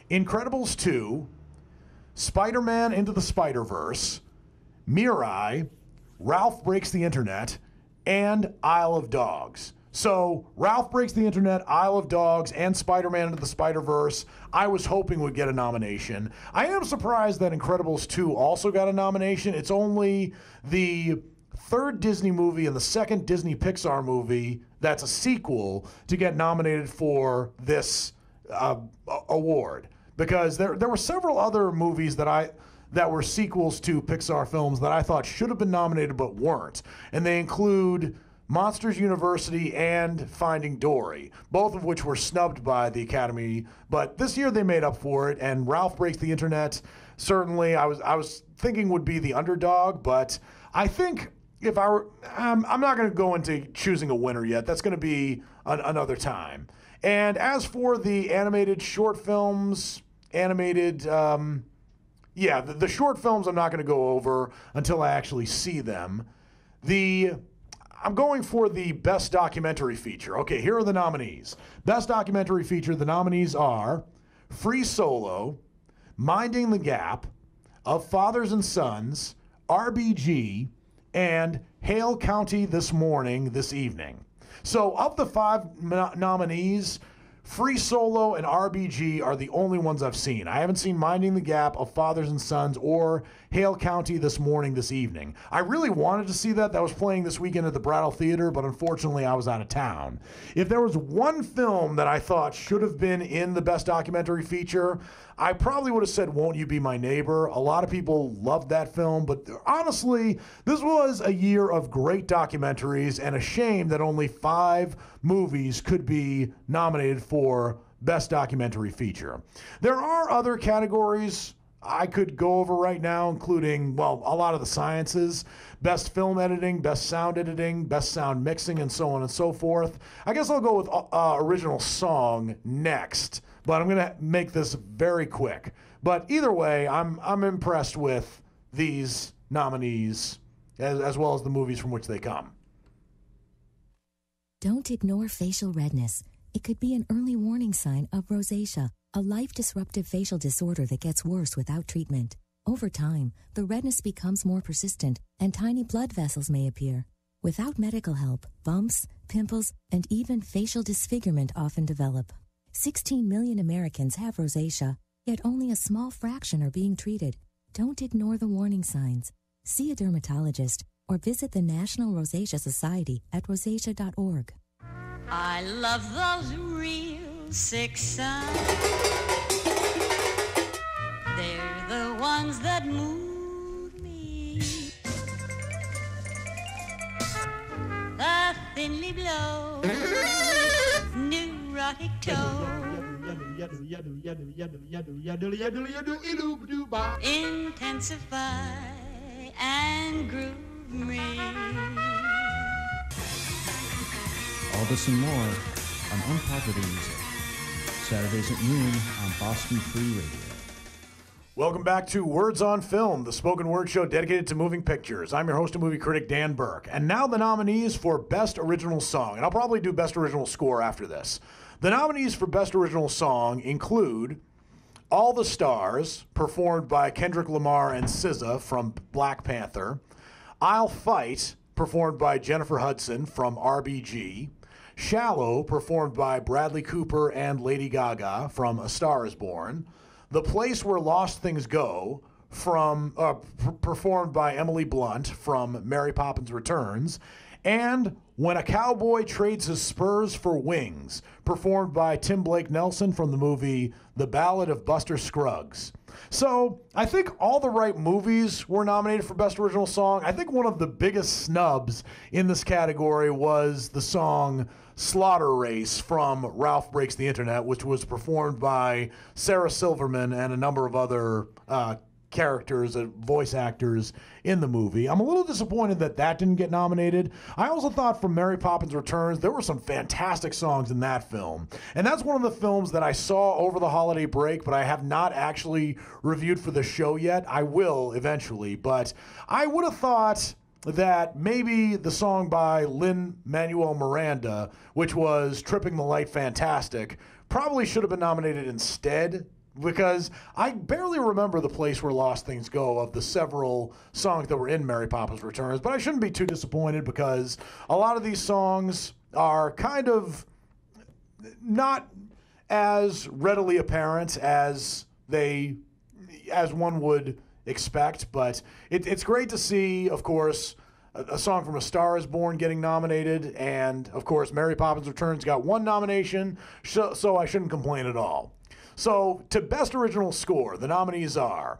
Incredibles 2, Spider-Man Into the Spider-Verse, Mirai, Ralph Breaks the Internet, and Isle of Dogs. So, Ralph Breaks the Internet, Isle of Dogs, and Spider-Man Into the Spider-Verse, I was hoping would get a nomination. I am surprised that Incredibles 2 also got a nomination. It's only the third Disney movie and the second Disney Pixar movie that's a sequel to get nominated for this award. Because there were several other movies that were sequels to Pixar films that I thought should have been nominated but weren't. And they include Monsters University and Finding Dory, both of which were snubbed by the Academy, but this year they made up for it, and Ralph Breaks the Internet, certainly I was thinking would be the underdog, but I think if I were, I'm not going to go into choosing a winner yet. That's going to be another time. And as for the animated short films, the short films I'm not going to go over until I actually see them. I'm going for the Best Documentary Feature. Okay, here are the nominees. Best Documentary Feature, the nominees are Free Solo, Minding the Gap, Of Fathers and Sons, RBG, and Hale County This Morning, This Evening. So of the 5 nominees, Free Solo and RBG are the only ones I've seen. I haven't seen Minding the Gap, Of Fathers and Sons, or Hale County This Morning, This Evening. I really wanted to see that. That was playing this weekend at the Brattle Theater, but unfortunately I was out of town. If there was one film that I thought should have been in the Best Documentary Feature, I probably would have said Won't You Be My Neighbor. A lot of people loved that film, but honestly, this was a year of great documentaries, and a shame that only 5 movies could be nominated for Best Documentary Feature. There are other categories I could go over right now, including, well, a lot of the sciences, Best Film Editing, Best Sound Editing, Best Sound Mixing, and so on and so forth. I guess I'll go with Original Song next, but I'm going to make this very quick. But either way, I'm impressed with these nominees as well as the movies from which they come. Don't ignore facial redness. It could be an early warning sign of rosacea, a life-disruptive facial disorder that gets worse without treatment. Over time, the redness becomes more persistent, and tiny blood vessels may appear. Without medical help, bumps, pimples, and even facial disfigurement often develop. 16 million Americans have rosacea, yet only a small fraction are being treated. Don't ignore the warning signs. See a dermatologist or visit the National Rosacea Society at rosacea.org. I love those real sick sounds. They're the ones that move me. The thinly blow, neurotic tone, intensify and groove me. All this and more on Unpopular Music, Saturdays at noon on Boston Free Radio. Welcome back to Words on Film, the spoken word show dedicated to moving pictures. I'm your host and movie critic, Dan Burke. And now the nominees for Best Original Song. And I'll probably do Best Original Score after this. The nominees for Best Original Song include All the Stars, performed by Kendrick Lamar and SZA from Black Panther. I'll Fight, performed by Jennifer Hudson from RBG. Shallow, performed by Bradley Cooper and Lady Gaga from A Star is Born. The Place Where Lost Things Go, from performed by Emily Blunt from Mary Poppins Returns, and When a Cowboy Trades His Spurs for Wings, performed by Tim Blake Nelson from the movie The Ballad of Buster Scruggs. So I think all the right movies were nominated for Best Original Song. I think one of the biggest snubs in this category was the song Slaughter Race from Ralph Breaks the Internet, which was performed by Sarah Silverman and a number of other characters, voice actors in the movie. I'm a little disappointed that didn't get nominated. I also thought from Mary Poppins Returns, there were some fantastic songs in that film. And that's one of the films that I saw over the holiday break, but I have not actually reviewed for the show yet. I will eventually, but I would have thought that maybe the song by Lin-Manuel Miranda, which was Tripping the Light Fantastic, probably should have been nominated instead, because I barely remember The Place Where Lost Things Go of the several songs that were in Mary Poppins Returns, but I shouldn't be too disappointed because a lot of these songs are kind of not as readily apparent as one would expect, but it's great to see, of course, a song from A Star Is Born getting nominated, and, of course, Mary Poppins Returns got one nomination, so I shouldn't complain at all. So, to Best Original Score, the nominees are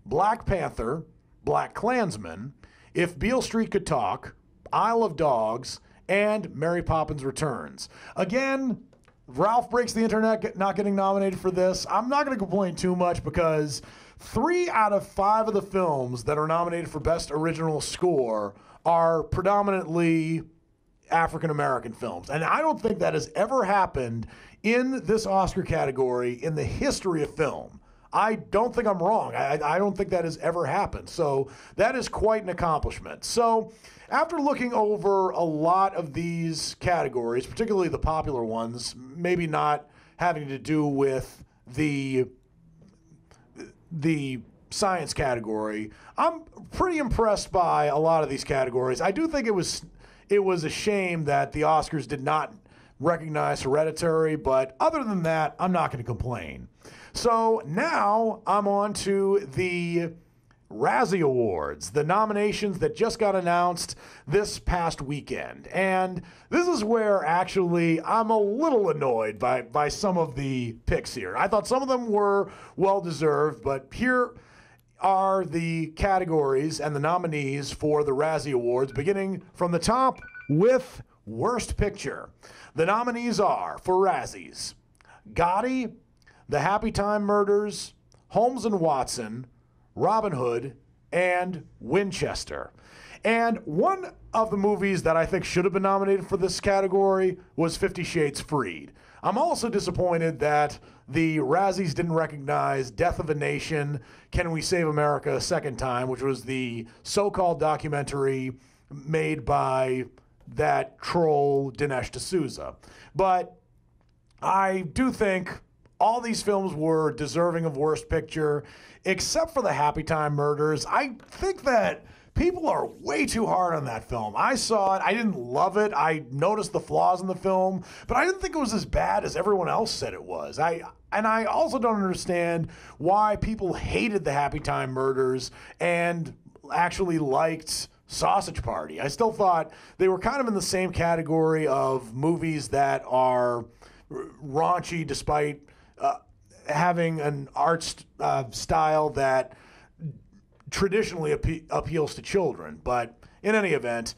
Black Panther, Black Klansman, If Beale Street Could Talk, Isle of Dogs, and Mary Poppins Returns. Again, Ralph Breaks the Internet not getting nominated for this. I'm not going to complain too much because 3 out of 5 of the films that are nominated for Best Original Score are predominantly African-American films. And I don't think that has ever happened in this Oscar category in the history of film. I don't think I'm wrong. I don't think that has ever happened. So that is quite an accomplishment. So after looking over a lot of these categories, particularly the popular ones, maybe not having to do with the science category, I'm pretty impressed by a lot of these categories. I do think it was a shame that the Oscars did not recognize Hereditary, but other than that, I'm not going to complain. So now I'm on to the Razzie Awards, the nominations that just got announced this past weekend. And this is where actually I'm a little annoyed by some of the picks here. I thought some of them were well-deserved, but here are the categories and the nominees for the Razzie Awards, beginning from the top with Worst Picture. The nominees are, for Razzies, Gotti, The Happy Time Murders, Holmes and Watson, Robin Hood, and Winchester. And one of the movies that I think should have been nominated for this category was 50 Shades Freed. I'm also disappointed that the Razzies didn't recognize Death of a Nation, Can We Save America a Second Time, which was the so-called documentary made by that troll Dinesh D'Souza. But I do think all these films were deserving of Worst Picture, except for The Happy Time Murders. I think that people are way too hard on that film. I saw it. I didn't love it. I noticed the flaws in the film, but I didn't think it was as bad as everyone else said it was. I also don't understand why people hated The Happy Time Murders and actually liked Sausage Party. I still thought they were kind of in the same category of movies that are raunchy despite having an art style that traditionally appeals to children. But in any event,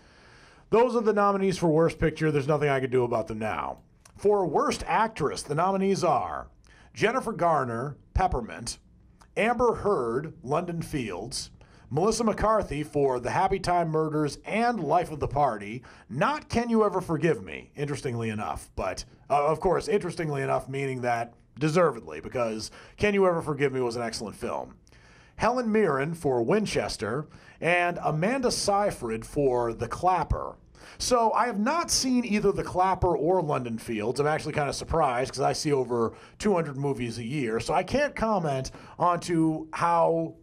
those are the nominees for Worst Picture. There's nothing I can do about them now. For Worst Actress, the nominees are Jennifer Garner, Peppermint, Amber Heard, London Fields, Melissa McCarthy for The Happy Time Murders and Life of the Party, not Can You Ever Forgive Me, interestingly enough. But, of course, interestingly enough, meaning that deservedly, because Can You Ever Forgive Me was an excellent film. Helen Mirren for Winchester, and Amanda Seyfried for The Clapper. So I have not seen either The Clapper or London Fields. I'm actually kind of surprised because I see over 200 movies a year, so I can't comment onto how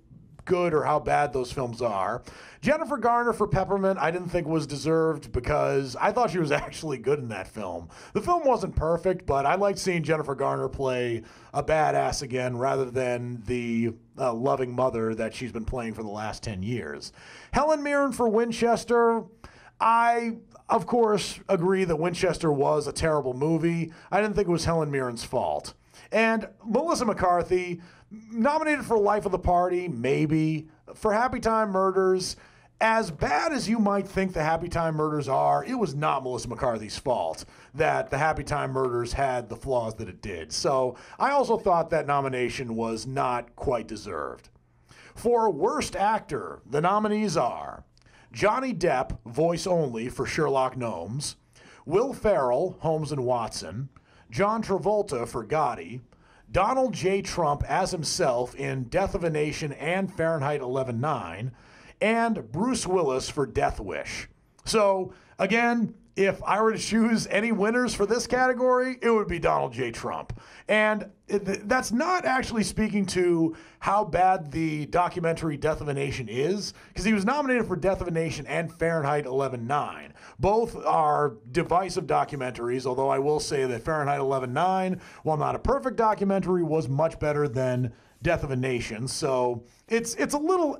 good or how bad those films are. Jennifer Garner for Peppermint I didn't think was deserved because I thought she was actually good in that film. The film wasn't perfect, but I liked seeing Jennifer Garner play a badass again rather than the loving mother that she's been playing for the last 10 years. Helen Mirren for Winchester, I, of course, agree that Winchester was a terrible movie. I didn't think it was Helen Mirren's fault. And Melissa McCarthy, nominated for Life of the Party, maybe. For Happy Time Murders, as bad as you might think the Happy Time Murders are, it was not Melissa McCarthy's fault that the Happy Time Murders had the flaws that it did. So I also thought that nomination was not quite deserved. For Worst Actor, the nominees are Johnny Depp, voice only for Sherlock Gnomes, Will Ferrell, Holmes and Watson, John Travolta for Gotti, Donald J. Trump as himself in Death of a Nation and Fahrenheit 11/9, and Bruce Willis for Death Wish. So, again, if I were to choose any winners for this category, it would be Donald J. Trump. And that's not actually speaking to how bad the documentary Death of a Nation is, because he was nominated for Death of a Nation and Fahrenheit 11/9. Both are divisive documentaries, although I will say that Fahrenheit 11/9, while not a perfect documentary, was much better than Death of a Nation. So it's a little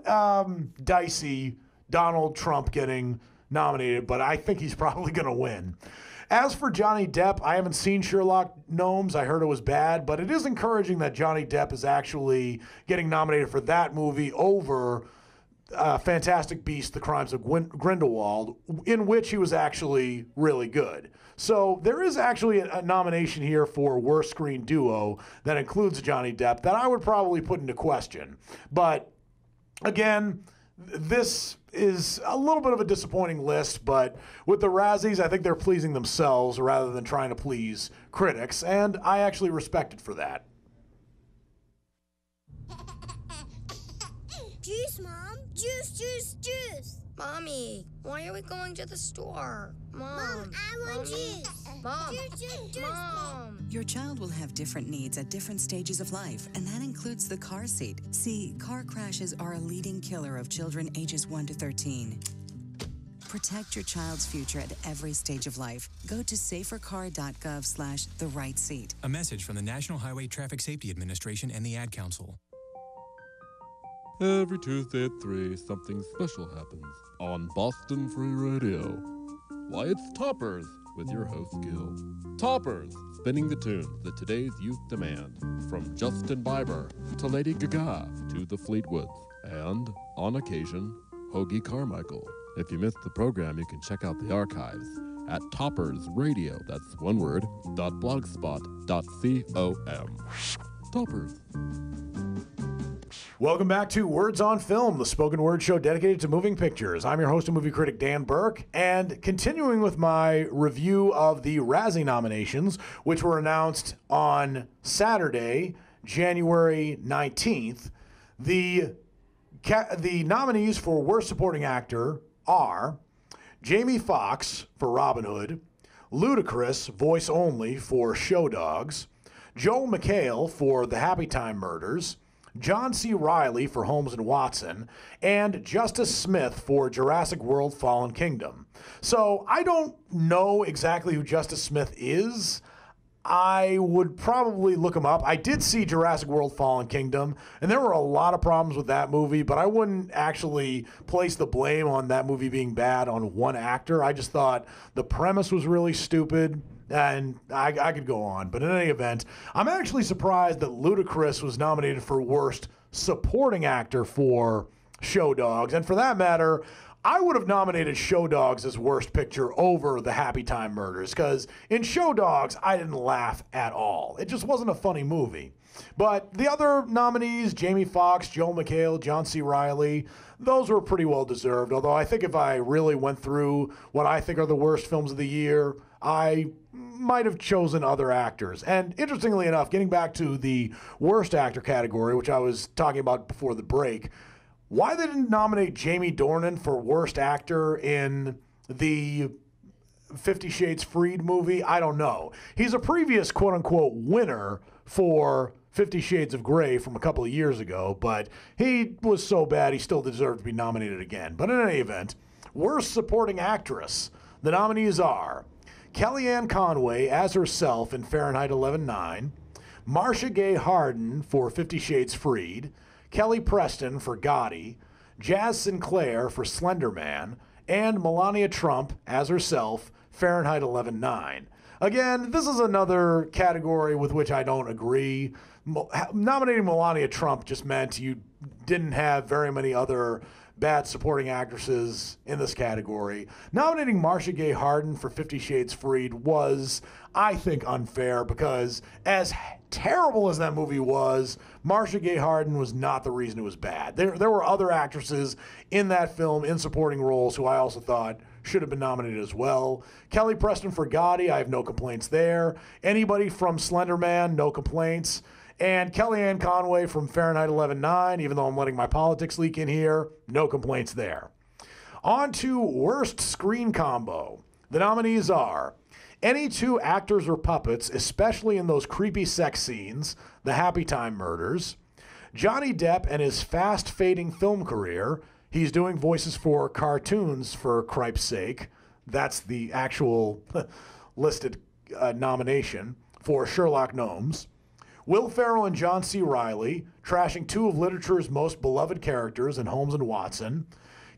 dicey, Donald Trump getting nominated, but I think he's probably going to win. As for Johnny Depp, I haven't seen Sherlock Gnomes. I heard it was bad, but it is encouraging that Johnny Depp is actually getting nominated for that movie over Fantastic Beasts: The Crimes of Grindelwald, in which he was actually really good. So there is actually a nomination here for Worst Screen Duo that includes Johnny Depp that I would probably put into question. But again, this is a little bit of a disappointing list, but with the Razzies, I think they're pleasing themselves rather than trying to please critics, and I actually respect it for that. Juice, Mom! Juice, juice, juice! Mommy, why are we going to the store? Mom, I want juice! Mom, juice, juice, juice! Mom! Your child will have different needs at different stages of life, and that includes the car seat. See, car crashes are a leading killer of children ages 1 to 13. Protect your child's future at every stage of life. Go to safercar.gov/the-right-seat. A message from the National Highway Traffic Safety Administration and the Ad Council. Every Tuesday at 3, something special happens on Boston Free Radio. Why, it's Toppers with your host, Gil. Toppers, spinning the tunes that today's youth demand, from Justin Bieber to Lady Gaga to the Fleetwoods, and, on occasion, Hoagie Carmichael. If you missed the program, you can check out the archives at Toppers Radio, that's one word, .blogspot.com. Toppers. Welcome back to Words on Film, the spoken word show dedicated to moving pictures. I'm your host and movie critic, Dan Burke, and continuing with my review of the Razzie nominations, which were announced on Saturday, January 19th, the nominees for Worst Supporting Actor are Jamie Foxx for Robin Hood, Ludacris, voice only, for Show Dogs, Joel McHale for The Happy Time Murders, John C. Reilly for Holmes and Watson, and Justice Smith for Jurassic World Fallen Kingdom. So I don't know exactly who Justice Smith is. I would probably look him up. I did see Jurassic World Fallen Kingdom, and there were a lot of problems with that movie, but I wouldn't actually place the blame on that movie being bad on one actor. I just thought the premise was really stupid. And I could go on. But in any event, I'm actually surprised that Ludacris was nominated for Worst Supporting Actor for Show Dogs. And for that matter, I would have nominated Show Dogs as Worst Picture over The Happy Time Murders, because in Show Dogs, I didn't laugh at all. It just wasn't a funny movie. But the other nominees, Jamie Foxx, Joel McHale, John C. Reilly, those were pretty well deserved. Although I think if I really went through what I think are the worst films of the year, I might have chosen other actors. And interestingly enough, getting back to the worst actor category, which I was talking about before the break, why they didn't nominate Jamie Dornan for worst actor in the 50 Shades Freed movie? I don't know. He's a previous quote-unquote winner for 50 Shades of Grey from a couple of years ago, but he was so bad he still deserved to be nominated again. But in any event, worst supporting actress. The nominees are Kellyanne Conway as herself in Fahrenheit 11/9, Marcia Gay Harden for 50 Shades Freed, Kelly Preston for Gotti, Jazz Sinclair for Slender Man, and Melania Trump as herself, Fahrenheit 11/9. Again, this is another category with which I don't agree. Nominating Melania Trump just meant you didn't have very many other bad supporting actresses in this category. Nominating Marcia Gay Harden for 50 Shades Freed was, I think, unfair because as terrible as that movie was, Marcia Gay Harden was not the reason it was bad. There were other actresses in that film in supporting roles who I also thought should have been nominated as well. Kelly Preston for Gotti, I have no complaints there. Anybody from Slender Man, no complaints. And Kellyanne Conway from Fahrenheit 11/9, even though I'm letting my politics leak in here, no complaints there. On to worst screen combo. The nominees are any two actors or puppets, especially in those creepy sex scenes, the Happy Time Murders, Johnny Depp and his fast-fading film career. He's doing voices for cartoons, for cripe's sake. That's the actual listed nomination for Sherlock Gnomes. Will Ferrell and John C. Reilly, trashing two of literature's most beloved characters in Holmes and Watson.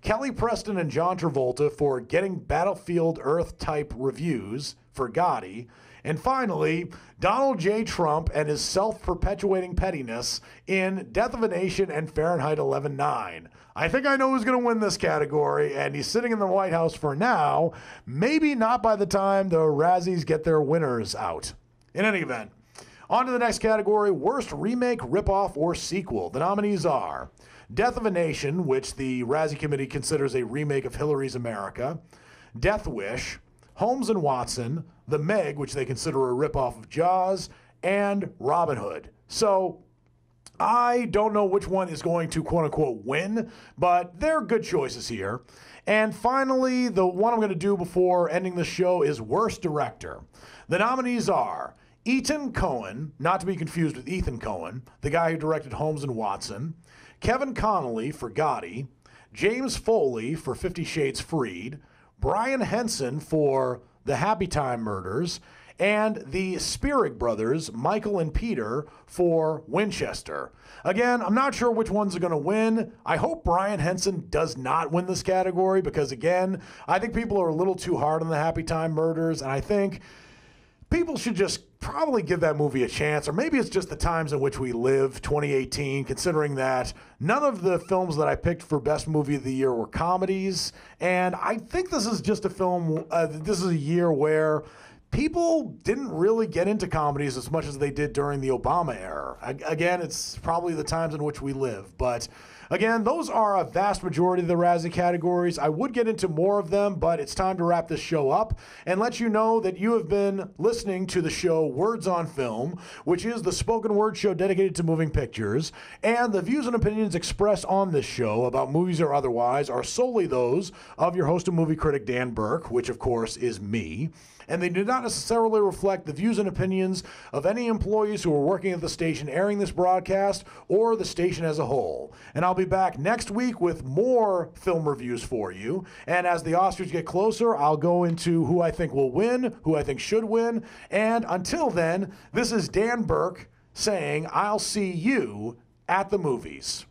Kelly Preston and John Travolta for getting Battlefield Earth-type reviews for Gotti. And finally, Donald J. Trump and his self-perpetuating pettiness in Death of a Nation and Fahrenheit 11/9. I think I know who's going to win this category, and he's sitting in the White House for now. Maybe not by the time the Razzies get their winners out. In any event, on to the next category, worst remake, ripoff, or sequel. The nominees are Death of a Nation, which the Razzie Committee considers a remake of Hillary's America, Death Wish, Holmes and Watson, The Meg, which they consider a ripoff of Jaws, and Robin Hood. So I don't know which one is going to quote-unquote win, but they're good choices here. And finally, the one I'm going to do before ending the show is worst director. The nominees are Etan Cohen, not to be confused with Ethan Cohen, the guy who directed Holmes and Watson, Kevin Connolly for Gotti, James Foley for 50 Shades Freed, Brian Henson for The Happy Time Murders, and the Spierig brothers, Michael and Peter, for Winchester. Again, I'm not sure which ones are going to win. I hope Brian Henson does not win this category because, again, I think people are a little too hard on The Happy Time Murders, and I think people should just probably give that movie a chance, or maybe it's just the times in which we live, 2018, considering that none of the films that I picked for Best Movie of the Year were comedies, and I think this is just a film, this is a year where people didn't really get into comedies as much as they did during the Obama era. Again, it's probably the times in which we live, but again, those are a vast majority of the Razzie categories. I would get into more of them, but it's time to wrap this show up and let you know that you have been listening to the show Words on Film, which is the spoken word show dedicated to moving pictures. And the views and opinions expressed on this show about movies or otherwise are solely those of your host and movie critic, Dan Burke, which of course is me. And they do not necessarily reflect the views and opinions of any employees who are working at the station airing this broadcast or the station as a whole. And I'll be back next week with more film reviews for you. And as the Oscars get closer, I'll go into who I think will win, who I think should win. And until then, this is Dan Burke saying I'll see you at the movies.